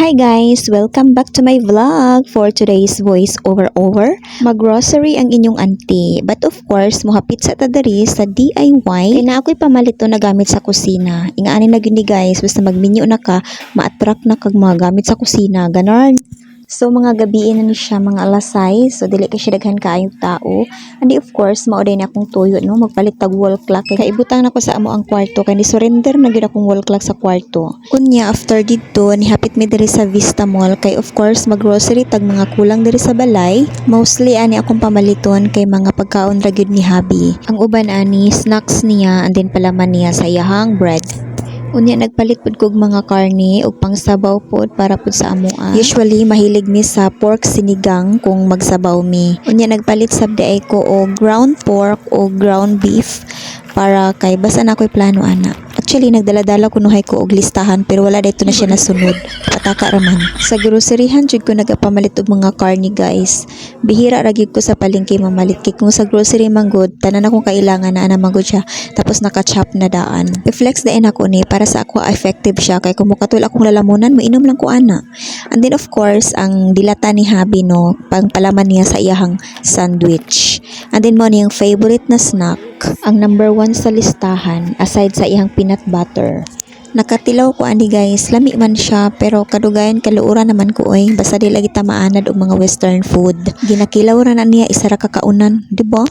Hi guys! Welcome back to my vlog for today's voice over. Mag-grocery ang inyong auntie. But of course, mohapit sa tadari sa DIY. Kaya na ako'y pamalit to na gamit sa kusina. Ingaanin na gini guys, basta mag-menu na ka, ma-attract na kag mga gamit sa kusina. Ganon. So mga gabi na ni siya, mga alas 6. So dili kay siya daghan kaayong tao. And of course, maoday na akong tuyo no, magpalit tag wall clock. Kay ibutang na ko sa amo ang kwarto kay ni surrender na gyud akong wall clock sa kwarto. Kunya after dito, nihapit mi diri sa Vista Mall kay of course mag-grocery tag mga kulang diri sa balay. Mostly ani akong pamaliton kay mga pagkaon ra gyud ni Habi. Ang uban ani snacks niya and then palaman niya sa iyahang bread. Unya nagpalit pud kog mga karne ug pangsabaw pod para pud sa amoa. Usually mahilig mi sa pork sinigang kung magsabaw mi. Unya nagpalit sab ay ko og ground pork o ground beef para kay basta na ko'y plano ana. Actually nagdala-dala ko nuhay ko og listahan pero wala dayto na siya nasunod. Pataka raman. Sa groceryhan jud ko nagapamalit og mga karne guys. Bihira ra gyud ko sa palengke mamalit kay kung sa grocery manggod tanan akong kailangan na ana manggod siya tapos naka-chop na daan. I-flex dain ako ni para sa ako effective siya kay kung mukatul akong lalamunan mainom lang ko ana. And then of course ang dilata ni Habi no pangpalaman niya sa iyahang sandwich. And then mo niyang favorite na snack ang number 1 sa listahan aside sa iyang peanut butter. Nakatilaw ko ani guys, lami man siya pero kadugayan kaluura naman ko oy basta di lagi ta maanad og mga western food. Ginakilaw ra na niya isa ra ka kaunan, di ba?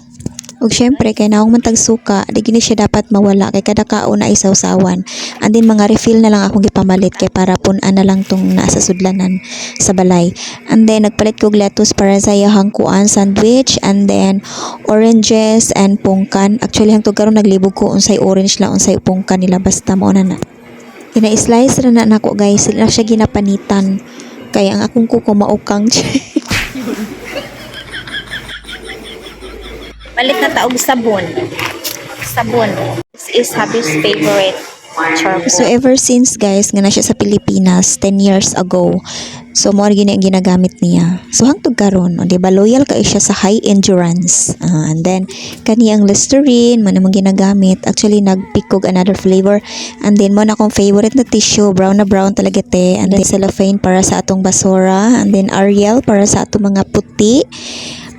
Ug syempre kay naong man tag suka, di gini siya dapat mawala kay kada kaon na isawsawan. And then mga refill na lang akong gipamalit kay para pun-an na lang tong naa sa sudlanan sa balay. And then nagpalit kog lettuce para sa iyahang kuan sandwich and then oranges and pungkan. Actually hangtod karon naglibog ko unsay orange lang unsay pungkan nila basta mao na. Ina-slice ra na nako guys, sila siya ginapanitan. Kaya ang akong kuko maukang. Palit na taog sabon. This is Habi's favorite charcoal. So ever since guys, nga na siya sa Pilipinas 10 years ago. So mo gini ang ginagamit niya. So hangtod karon, di ba loyal kay siya sa high endurance. And then kani ang Listerine man namang ginagamit. Actually nagpick og another flavor. And then mo na akong favorite na tissue, brown na brown talaga te. And then cellophane para sa atong basura. And then Ariel para sa atong mga puti.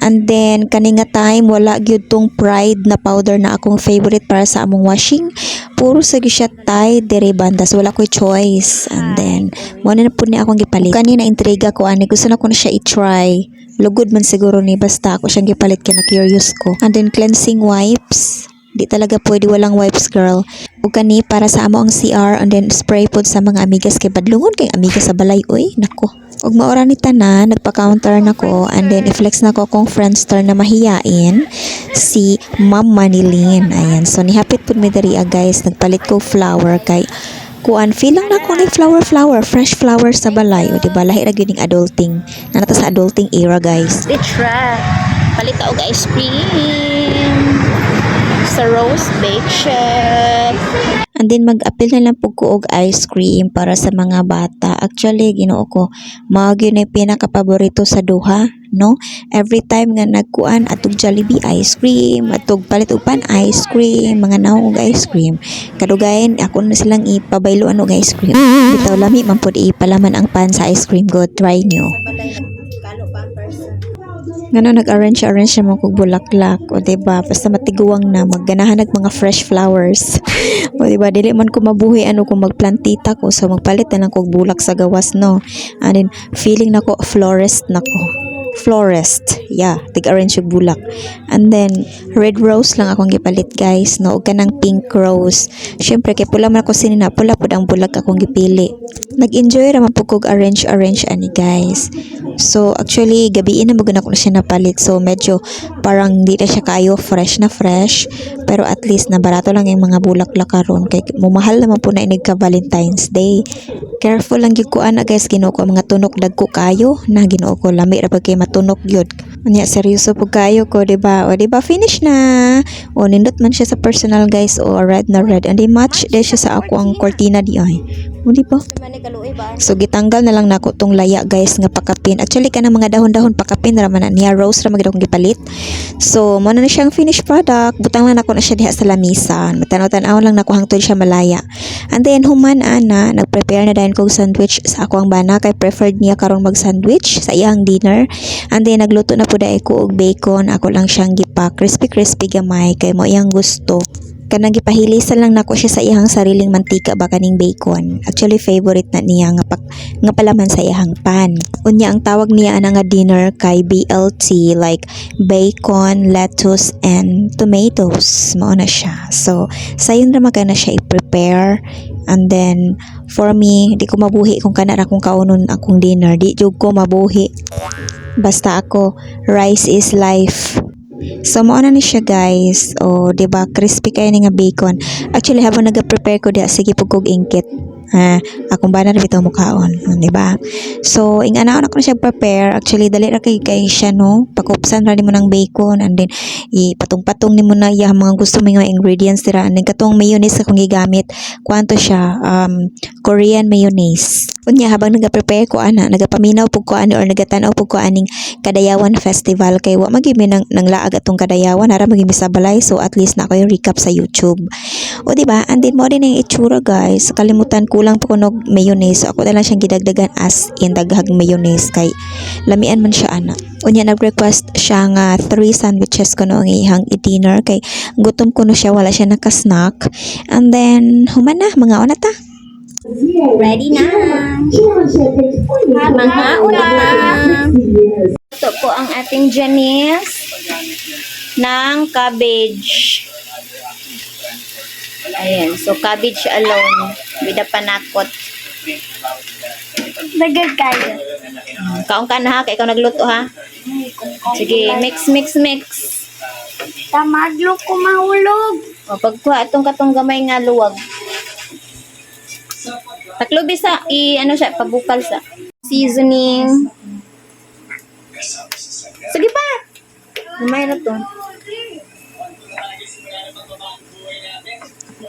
And then kaninga time wala gyud tong Pride na powder na akong favorite para sa among washing. Puro sa siya Tide dere banda so wala ko'y choice. And then mo na pud ni akong gipalit. Kanina intriga ko ani gusto na ko na siya i-try. Lugod man siguro ni basta ako siyang gipalit kay na curious ko. And then cleansing wipes. Di talaga pwede walang wipes girl. Ug kani para sa amo ang CR and then spray pod sa mga amigas kay badlungon kay amigas sa balay oy nako. Ug maora ni tanan nagpa-counter nako and then i-flex nako kung friendster na mahiyain si Ma'am Manilyn. Ayan so nihapit pud mi diri guys nagpalit ko flower kay kuan feel lang na ko ni flower fresh flowers sa balay o di ba lahi ra gyud ning adulting nanata sa adulting era guys. Litra palit og ice cream sa Rose Bake Shop. And then mag-apil na lang po ko og ice cream para sa mga bata. Actually, ginoo ko, mao gyud na pinaka-paborito sa duha, no? Every time nga nagkuan atog Jollibee ice cream, atog palit og pan ice cream, mga naong og ice cream. Kadugayan ako na silang ipabayloan og ice cream. Bitaw lami man pud ipalaman ang pan sa ice cream go try nyo. Ngano nag-arrange siya mo kog bulaklak o diba basta matiguang na magganahan nag mga fresh flowers o diba dili man ko mabuhi ano kung magplantita ko so magpalit na lang kog bulak sa gawas no and then feeling nako florist yeah tig-arrange yung bulak and then red rose lang akong gipalit guys no ug kanang pink rose syempre kay pula man ako sinina pula pud ang bulak akong gipili nag-enjoy ra man pud kog arrange ani guys. So actually gabi na maguna ko na siya napalit so medyo parang di na siya kayo fresh pero at least na barato lang yung mga bulaklak karon kay mumahal naman po na inig ka Valentine's Day. Careful lang gyud ko ana guys ginoo ko mga tunok dagko kayo na ginoo ko lami ra pag kay matunok gyud. Unya seryoso pug kayo ko, di ba? O di ba finish na. O nindot man siya sa personal guys, o red na red. And match din siya sa ako ang cortina di ay. O di ba? So gitanggal na lang nako tong laya guys nga pakapin. Actually kana mga dahon-dahon pakapin ra man na niya, rose ra magid akong gipalit. So mo na siyang finished product. Butang lang nako na siya diha sa lamisan. Matanaw-tanaw lang nako hangtod siya malaya. And then human ana nagprepare na dayon kog sandwich sa ako ang bana kay preferred niya karong mag-sandwich sa iyang dinner. And then nagluto na pud ko og bacon. Ako lang siyang gipa crispy gamay kay mo iyang gusto. Kanang gipahilisan lang nako siya sa iyang sariling mantika ba kaning bacon. Actually favorite na niya nga palaman sa iyang pan. Unya ang tawag niya ana nga dinner kay BLT, like bacon, lettuce and tomatoes. Mao na siya. So sayon ra magana siya i-prepare. And then for me, di ko mabuhi kung kana ra kung kaunon akong dinner. Di jud ko mabuhi. Basta ako, rice is life. So mao na ni siya guys. O di ba crispy kay ni nga bacon. Actually habang naga-prepare ko diha sige pug kog ingkit. Akong bana ra bitaw mukaon, di ba? So ing ana ko na siya prepare. Actually dali ra kay siya no. Pakupsan ra nimo ng bacon and then ipatong-patong nimo na iya mga gusto mo nga ingredients dira. And then katong mayonnaise akong gigamit. Kwanto siya Korean mayonnaise. Unya habang naga-prepare ko ana, nagapaminaw pug ko ani or nagatanaw pug ko aning Kadayawan Festival kay wa magimi nang laag atong Kadayawan ara magimi sa balay, so at least na ko yung recap sa YouTube. O di ba? And then mo din ang itsura guys. Kalimutan kulang pa kunog mayonnaise. So, ako na lang siyang gidagdagan as in daghag mayonnaise kay lamian man siya ana. Unya nag-request siya nga 3 sandwiches ko no ang ihang i-dinner kay gutom ko no siya, wala siya naka-snack. And then human na mga ona ta. Ready na. Mga una. Ito po ang ating Janice ng cabbage. Ayan. So, cabbage alone. Bida panakot. Bagay kayo. Kaong ka na ha. Kaya ikaw nagluto ha. Sige. Mix. Tamadlo ko mahulog. O, pagkuha itong katong gamay nga luwag. Taklobi sa, ano siya, pabukal sa seasoning. Sige pa! Gamay na to.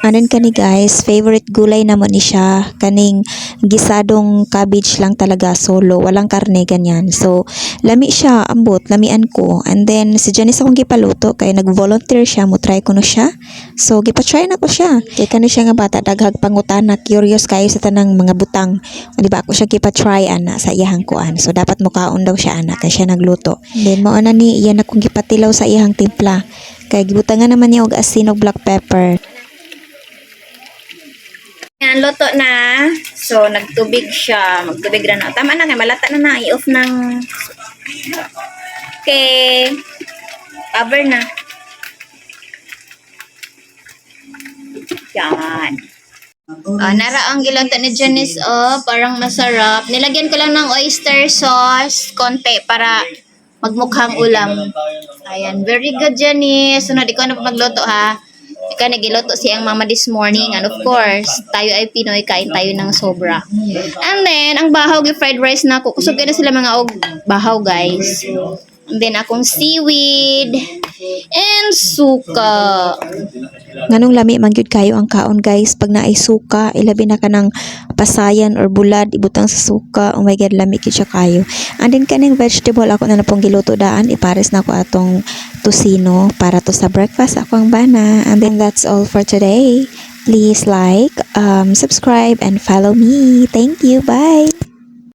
Anon kani guys, favorite gulay naman ni siya. Kaning gisadong cabbage lang talaga solo, walang karne ganyan. So lami siya, ambot, lamian ko. And then si Janice akong gipaluto kay nag-volunteer siya, mo try ko no siya. So gipa-try na ko siya. Kay kani siya nga bata daghag pangutana, curious kayo sa tanang mga butang. Di ba ako siya gipa-try ana sa iyang kuan. So dapat mukaon daw siya ana kay siya nagluto. Then mao na ni iyan akong gipatilaw sa iyang timpla. Kay gibutangan naman niya og asin og black pepper. Yan, luto na. So, nagtubig siya. Magtubig na. Tama na, malata na na. I-off ng... Okay. Cover na. Yan. Nara ang gilanto ni Janice. Parang masarap. Nilagyan ko lang ng oyster sauce. Konti para magmukhang ulam. Ayan. Very good, Janice. Sunod, ikaw na pa magluto, ha? Ika nagiluto siyang mama this morning, and of course tayo ay Pinoy, kain tayo ng sobra. And then ang bahaw gi fried rice na ako, kusog na sila mga og bahaw guys. And then akong seaweed and suka. Nganong lami man gyud kayo ang kaon guys pag naay suka, ilabi na kanang pasayan or bulad ibutang sa suka. Oh my god, lami gyud siya kayo. And then kaning vegetable ako na pong giluto daan, ipares na ko atong tocino para to sa breakfast ako ang bana. And then that's all for today. Please like, subscribe and follow me. Thank you. Bye.